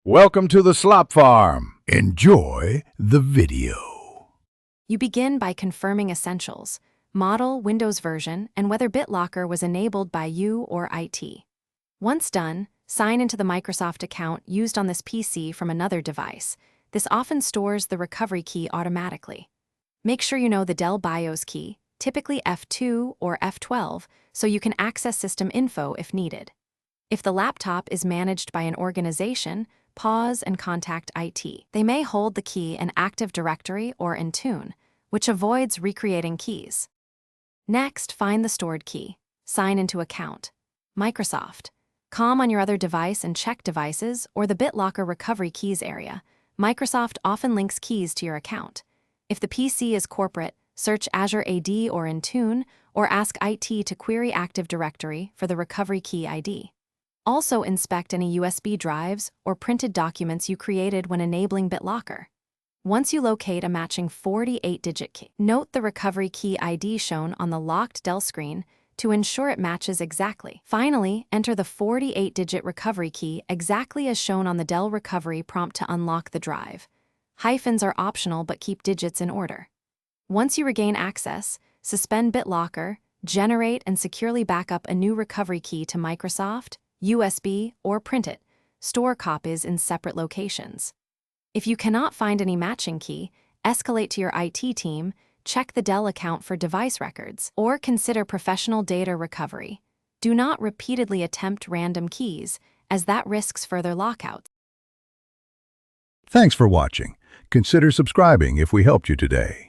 Welcome to the Slop Farm. Enjoy the video. You begin by confirming essentials, model, Windows version, and whether Bitlocker was enabled by you or IT. Once done, sign into the Microsoft account used on this PC from another device. This often stores the recovery key automatically. Make sure you know the Dell BIOS key, typically F2 or F12, so you can access system info if needed. If the laptop is managed by an organization, pause and contact IT. They may hold the key in Active Directory or in Tune, which avoids recreating keys. Next, find the stored key. Sign into account. Microsoft. COM on your other device and check devices or the Bitlocker recovery keys area. Microsoft often links keys to your account. If the PC is corporate, search Azure AD or Intune, or ask IT to query Active Directory for the recovery key ID. Also inspect any USB drives or printed documents you created when enabling Bitlocker. Once you locate a matching 48-digit key, note the recovery key ID shown on the locked Dell screen to ensure it matches exactly. Finally, enter the 48-digit recovery key exactly as shown on the Dell recovery prompt to unlock the drive. Hyphens are optional but keep digits in order. Once you regain access, suspend Bitlocker, generate and securely back up a new recovery key to Microsoft, USB, or print it. Store copies in separate locations. If you cannot find any matching key, escalate to your IT team, check the Dell account for device records, or consider professional data recovery. Do not repeatedly attempt random keys, as that risks further lockouts. Thanks for watching. Consider subscribing if we helped you today.